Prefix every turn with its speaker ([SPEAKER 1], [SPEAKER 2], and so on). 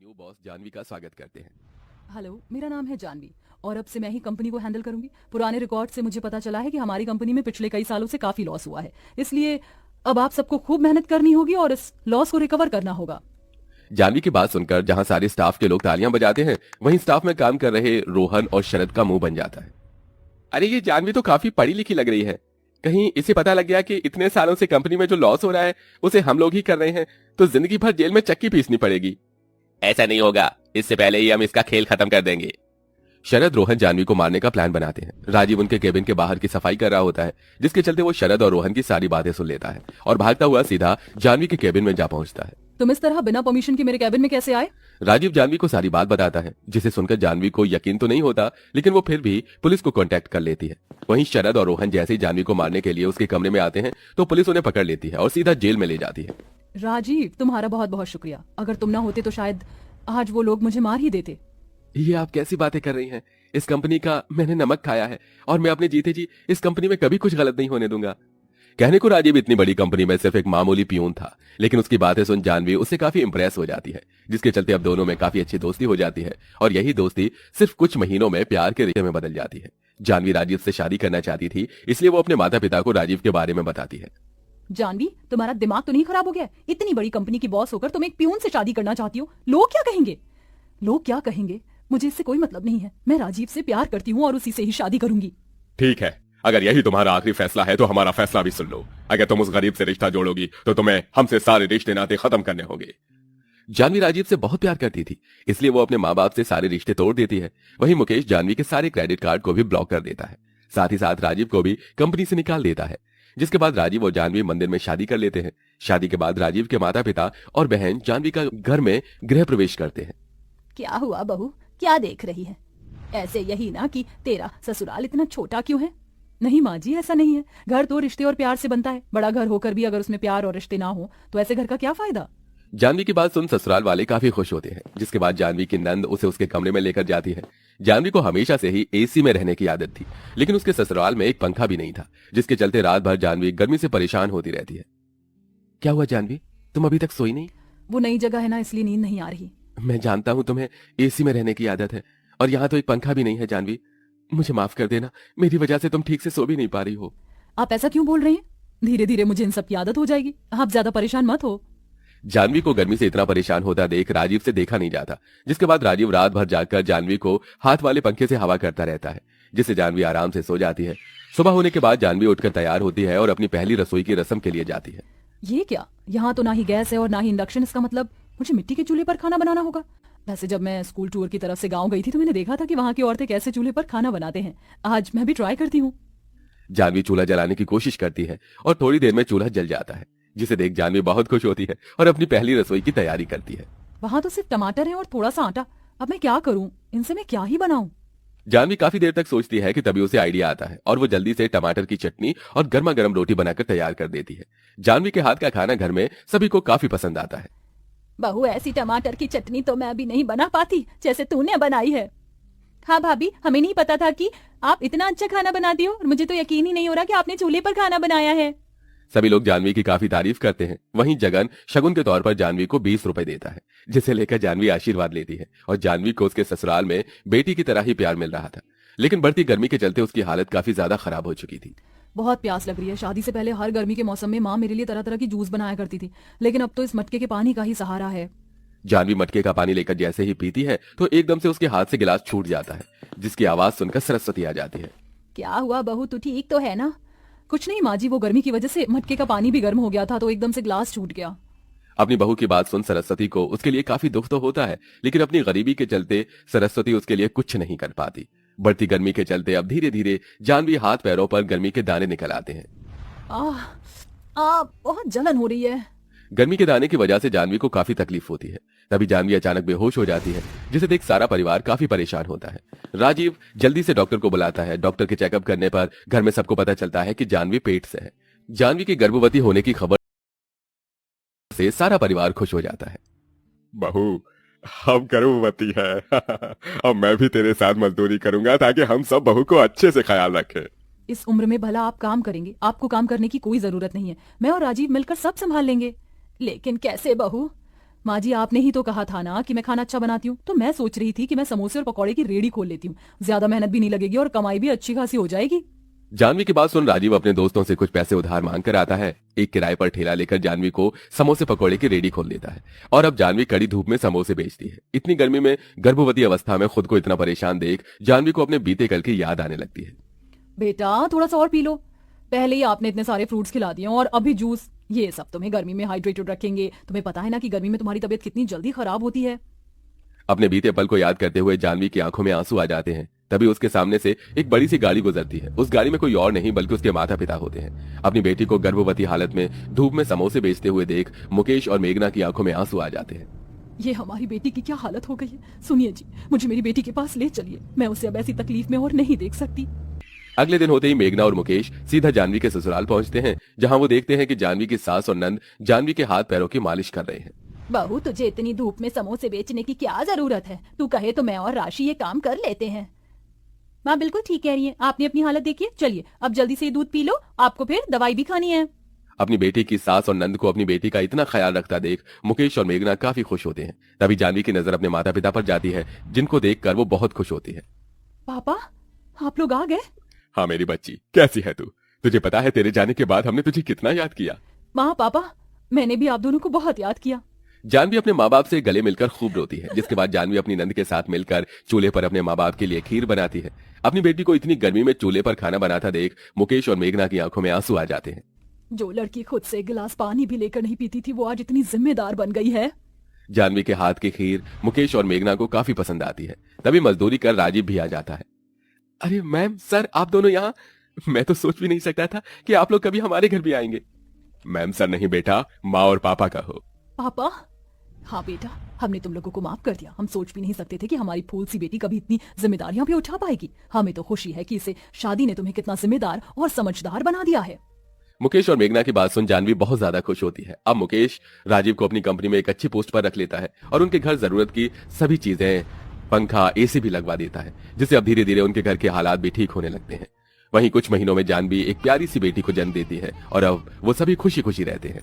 [SPEAKER 1] New boss Janvi का स्वागत करते हैं।
[SPEAKER 2] हेलो, मेरा नाम है जानवी और अब से मैं ही कंपनी को हैंडल करूंगी। पुराने रिकॉर्ड से मुझे पता चला है कि हमारी कंपनी में पिछले कई सालों से काफी लॉस हुआ है, इसलिए अब आप सबको खूब मेहनत करनी होगी और इस लॉस को रिकवर करना होगा।
[SPEAKER 1] जानवी की बात सुनकर जहां सारे स्टाफ के लोग तालियां बजाते हैं, वहीं स्टाफ में काम कर रहे रोहन और शरद का मुंह बन जाता है। अरे ये जानवी तो काफी पढ़ी लिखी लग रही है, कहीं इसे पता लग गया कि इतने सालों से कंपनी में जो लॉस हो रहा है उसे हम लोग ही कर रहे हैं तो जिंदगी भर जेल में चक्की पीसनी पड़ेगी। ऐसा नहीं होगा, इससे पहले ही हम इसका खेल खत्म कर देंगे। शरद रोहन जानवी को मारने का प्लान बनाते हैं। राजीव उनके केबिन के बाहर की सफाई कर रहा होता है, जिसके चलते वो शरद और रोहन की सारी बातें सुन लेता है और भागता हुआ सीधा जानवी के केबिन में जा पहुंचता है।
[SPEAKER 2] तुम इस तरह बिना परमिशन के मेरे केबिन में कैसे आए?
[SPEAKER 1] राजीव जानवी को सारी बात बताता है, जिसे सुनकर जानवी को यकीन तो नहीं होता, लेकिन वो फिर भी पुलिस को कांटेक्ट कर लेती है। वहीं शरद और रोहन जैसे ही जानवी को मारने के लिए उसके कमरे में आते हैं तो पुलिस उन्हें पकड़ लेती है और सीधा जेल में ले जाती है।
[SPEAKER 2] राजीव, तुम्हारा बहुत बहुत शुक्रिया। अगर तुम ना होते तो शायद आज वो लोग मुझे मार ही देते।
[SPEAKER 1] ये आप कैसी बातें कर रही हैं? इस कंपनी का मैंने नमक खाया है और मैं अपने जीते जी इस कंपनी में कभी कुछ गलत नहीं होने दूंगा। कहने को राजीव इतनी बड़ी कंपनी में सिर्फ एक मामूली पियून था, लेकिन उसकी बातें सुन जानवी उससे काफी इंप्रेस हो जाती है, जिसके चलते अब दोनों में काफी अच्छी दोस्ती हो जाती है और यही दोस्ती सिर्फ कुछ महीनों में प्यार के रिश्ते में बदल जाती है। जानवी राजीव से शादी करना चाहती थी, इसलिए वो अपने माता पिता को राजीव के बारे में बताती है।
[SPEAKER 2] जानवी, तुम्हारा दिमाग तो नहीं खराब हो गया? इतनी बड़ी कंपनी की बॉस होकर तुम एक पियून से शादी करना चाहती हो? लोग क्या कहेंगे? लोग क्या कहेंगे मुझे इससे कोई मतलब नहीं है। मैं राजीव से प्यार करती हूँ और उसी से ही शादी करूंगी।
[SPEAKER 1] ठीक है, अगर यही तुम्हारा आखिरी फैसला है तो हमारा फैसला भी सुन लो। अगर तुम उस गरीब से रिश्ता जोड़ोगी तो तुम्हें हमसे सारे रिश्ते नाते खत्म करने होंगे। जानवी राजीव से बहुत प्यार करती थी, इसलिए वो अपने माँ बाप से सारे रिश्ते तोड़ देती है। वहीं मुकेश जानवी के सारे क्रेडिट कार्ड को भी ब्लॉक कर देता है। साथ ही साथ राजीव को भी कंपनी से निकाल देता है, जिसके बाद राजीव और जानवी मंदिर में शादी कर लेते हैं। शादी के बाद राजीव के माता पिता और बहन जानवी का घर में गृह प्रवेश करते हैं।
[SPEAKER 2] क्या हुआ बहू, क्या देख रही है? ऐसे यही ना कि तेरा ससुराल इतना छोटा क्यों है? नहीं माँ जी, ऐसा नहीं है। घर तो रिश्ते और प्यार से बनता है। बड़ा घर होकर भी अगर उसमें प्यार और रिश्ते ना हो तो ऐसे घर का क्या फायदा?
[SPEAKER 1] जानवी की बात सुन ससुराल वाले काफी खुश होते हैं, जिसके बाद जानवी की नंद उसे उसके कमरे में लेकर जाती है। जानवी को हमेशा से ही एसी में रहने की आदत थी, लेकिन उसके ससुराल में एक पंखा भी नहीं था, जिसके चलते रात भर जानवी गर्मी से परेशान होती रहती है। क्या हुआ जानवी, तुम अभी तक सोई नहीं?
[SPEAKER 2] वो नई जगह है ना, इसलिए नींद नहीं आ रही।
[SPEAKER 1] मैं जानता हूँ तुम्हें एसी में रहने की आदत है और यहाँ तो एक पंखा भी नहीं है। जानवी, मुझे माफ कर देना, मेरी वजह से तुम ठीक से सो भी नहीं पा रही हो।
[SPEAKER 2] आप ऐसा क्यों बोल रहे हैं? धीरे धीरे मुझे इन सब की आदत हो जाएगी। आप ज्यादा परेशान मत हो।
[SPEAKER 1] जानवी को गर्मी से इतना परेशान होता देख राजीव से देखा नहीं जाता, जिसके बाद राजीव रात भर जागकर जानवी को हाथ वाले पंखे से हवा करता रहता है, जिससे जानवी आराम से सो जाती है। सुबह होने के बाद जानवी उठकर तैयार होती है और अपनी पहली रसोई की रस्म के लिए जाती है।
[SPEAKER 2] ये क्या? यहाँ तो ना ही गैस है और ना ही इंडक्शन। इसका मतलब मुझे मिट्टी के चूल्हे पर खाना बनाना होगा। वैसे जब मैं स्कूल टूर की तरफ से गांव गई थी तो मैंने देखा था कि वहाँ की औरतें कैसे चूल्हे पर खाना बनाते हैं। आज मैं भी ट्राई करती हूँ।
[SPEAKER 1] जानवी चूल्हा जलाने की कोशिश करती है और थोड़ी देर में चूल्हा जल जाता है, जिसे देख जानवी बहुत खुश होती है और अपनी पहली रसोई की तैयारी करती है।
[SPEAKER 2] वहाँ तो सिर्फ टमाटर है और थोड़ा सा आटा। अब मैं क्या करूँ? इनसे मैं क्या ही बनाऊं?
[SPEAKER 1] जानवी काफी देर तक सोचती है कि तभी उसे आइडिया आता है और वो जल्दी से टमाटर की चटनी और गर्मा गर्म रोटी बनाकर तैयार कर देती है। जानवी के हाथ का खाना घर में सभी को काफी पसंद आता है।
[SPEAKER 2] बहू, ऐसी टमाटर की चटनी तो मैं अभी नहीं बना पाती जैसे तूने बनाई है। हाँ भाभी, हमें नहीं पता था कि आप इतना अच्छा खाना बनाती हो और मुझे तो यकीन ही नहीं हो रहा कि आपने चूल्हे पर खाना बनाया है।
[SPEAKER 1] सभी लोग जानवी की काफी तारीफ करते हैं। वहीं जगन शगुन के तौर पर जानवी को 20 रुपए देता है, जिसे लेकर जानवी आशीर्वाद लेती है और जानवी को उसके ससुराल में बेटी की तरह ही प्यार मिल रहा था। लेकिन बढ़ती गर्मी के चलते उसकी हालत काफी ज्यादा खराब हो चुकी थी।
[SPEAKER 2] बहुत प्यास लग रही है। शादी से पहले हर गर्मी के मौसम में माँ मेरे लिए तरह तरह की जूस बनाया करती थी, लेकिन अब तो इस मटके के पानी का ही सहारा है।
[SPEAKER 1] जानवी मटके का पानी लेकर जैसे ही पीती है तो एकदम से उसके हाथ से गिलास छूट जाता है, जिसकी आवाज सुनकर सरस्वती आ जाती है।
[SPEAKER 2] क्या हुआ बहू, तू ठीक तो है ना? कुछ नहीं माँ जी, वो गर्मी की वजह से मटके का पानी भी गर्म हो गया था तो एकदम से गिलास छूट गया।
[SPEAKER 1] अपनी बहू की बात सुन सरस्वती को उसके लिए काफी दुख तो होता है, लेकिन अपनी गरीबी के चलते सरस्वती उसके लिए कुछ नहीं कर पाती। बढ़ती गर्मी के चलते अब धीरे धीरे जानवी हाथ पैरों पर गर्मी के दाने निकल आते हैं।
[SPEAKER 2] बहुत जलन हो रही है।
[SPEAKER 1] गर्मी के दाने की वजह से जानवी को काफी तकलीफ होती है। तभी जानवी अचानक बेहोश हो जाती है, जिसे देख सारा परिवार काफी परेशान होता है। राजीव जल्दी से डॉक्टर को बुलाता है। डॉक्टर के चेकअप करने पर घर में सबको पता चलता है कि जानवी पेट से है। जानवी के गर्भवती होने की खबर से सारा परिवार खुश हो जाता है।
[SPEAKER 3] बहू, हम गर्भवती है। अब मैं भी तेरे साथ मजदूरी करूंगा ताकि हम सब बहू को अच्छे से ख्याल रखें।
[SPEAKER 2] इस उम्र में भला आप काम करेंगे? आपको काम करने की कोई जरूरत नहीं है। मैं और राजीव मिलकर सब संभाल लेंगे। लेकिन कैसे बहू? माँ जी आपने ही तो कहा था ना कि मैं खाना अच्छा बनाती हूँ, तो मैं सोच रही थी कि मैं समोसे और पकौड़े की रेडी खोल लेती हूँ, ज्यादा मेहनत भी नहीं लगेगी और कमाई भी अच्छी खासी हो जाएगी।
[SPEAKER 1] जानवी की बात सुन राजीव अपने दोस्तों से कुछ पैसे उधार मांग कर आता है। एक किराए पर ठेला लेकर जानवी को समोसे पकौड़े की रेडी खोल देता है और अब जानवी कड़ी धूप में समोसे बेचती है। इतनी गर्मी में गर्भवती अवस्था में खुद को इतना परेशान देख जानवी को अपने बीते कल की याद आने लगती है।
[SPEAKER 2] बेटा थोड़ा सा और पी लो, पहले ही आपने इतने सारे फ्रूट्स खिला दिए और अभी जूस, ये सब तुम्हें गर्मी में हाइड्रेटेड रखेंगे। तुम्हें पता है ना कि गर्मी में तुम्हारी तबीयत कितनी जल्दी खराब होती है।
[SPEAKER 1] अपने बीते पल को याद करते हुए जानवी की आंखों में आंसू आ जाते हैं। तभी उसके सामने से एक बड़ी सी गाड़ी गुजरती है। उस गाड़ी में कोई और नहीं बल्कि उसके माता पिता होते हैं। अपनी बेटी को गर्भवती हालत में धूप में समोसे बेचते हुए देख मुकेश और मेघना की आंखों में आंसू आ जाते हैं।
[SPEAKER 2] ये हमारी बेटी की क्या हालत हो गई है। सुनिए जी, मुझे मेरी बेटी के पास ले चलिए, मैं उसे अब ऐसी तकलीफ में और नहीं देख सकती।
[SPEAKER 1] अगले दिन होते ही मेघना और मुकेश सीधा जानवी के ससुराल पहुंचते हैं, जहां वो देखते हैं कि जानवी की सास और नंद जानवी के हाथ पैरों की मालिश कर रहे हैं।
[SPEAKER 2] बहू तुझे इतनी धूप में समोसे बेचने की क्या जरूरत है, तू कहे तो मैं और राशि ये काम कर लेते हैं। माँ बिल्कुल ठीक कह रही है, आपने अपनी हालत देखी है। चलिए अब जल्दी से दूध पी लो, आपको फिर दवाई भी खानी है।
[SPEAKER 1] अपनी बेटी की सास और नंद को अपनी बेटी का इतना ख्याल रखता देख मुकेश और मेघना काफी खुश होते हैं। तभी जानवी की नजर अपने माता पिता पर जाती है, जिनको देखकर वो बहुत खुश होती है।
[SPEAKER 2] पापा आप लोग आ गए।
[SPEAKER 3] हाँ मेरी बच्ची, कैसी है तू? तुझे पता है तेरे जाने के बाद हमने तुझे कितना याद किया।
[SPEAKER 2] माँ पापा मैंने भी आप दोनों को बहुत याद किया।
[SPEAKER 1] जानवी अपने माँ बाप से गले मिलकर खूब रोती है, जिसके बाद जानवी अपनी नंद के साथ मिलकर चूल्हे पर अपने माँ बाप के लिए खीर बनाती है। अपनी बेटी को इतनी गर्मी में चूल्हे पर खाना बनाता देख मुकेश और मेघना की आंखों में आंसू आ जाते हैं।
[SPEAKER 2] जो लड़की खुद से एक गिलास पानी भी लेकर नहीं पीती थी, वो आज इतनी जिम्मेदार बन गई है।
[SPEAKER 1] जानवी के हाथ की खीर मुकेश और मेघना को काफी पसंद आती है। तभी मजदूरी कर राजीव भी आ जाता है। अरे मैम सर, आप दोनों यहाँ? मैं तो सोच भी नहीं सकता था कि आप लोग कभी हमारे घर भी आएंगे।
[SPEAKER 3] मैम सर नहीं बेटा, माँ और पापा का हो।
[SPEAKER 2] पापा? हाँ बेटा, हमने तुम लोगों को माफ कर दिया। हम सोच भी नहीं सकते थे कि हमारी फूल सी बेटी कभी इतनी जिम्मेदारियां भी उठा पाएगी। हमें तो खुशी है कि इसे शादी ने तुम्हें कितना जिम्मेदार और समझदार बना दिया है।
[SPEAKER 1] मुकेश और मेघना की बात सुन जानवी बहुत ज्यादा खुश होती है। अब मुकेश राजीव को अपनी कंपनी में एक अच्छी पोस्ट पर रख लेता है और उनके घर जरूरत की सभी चीजें, पंखा, एसी भी लगवा देता है, जिससे अब धीरे धीरे उनके घर के हालात भी ठीक होने लगते हैं। वहीं कुछ महीनों में जानवी एक प्यारी सी बेटी को जन्म देती है और अब वो सभी खुशी खुशी रहते हैं।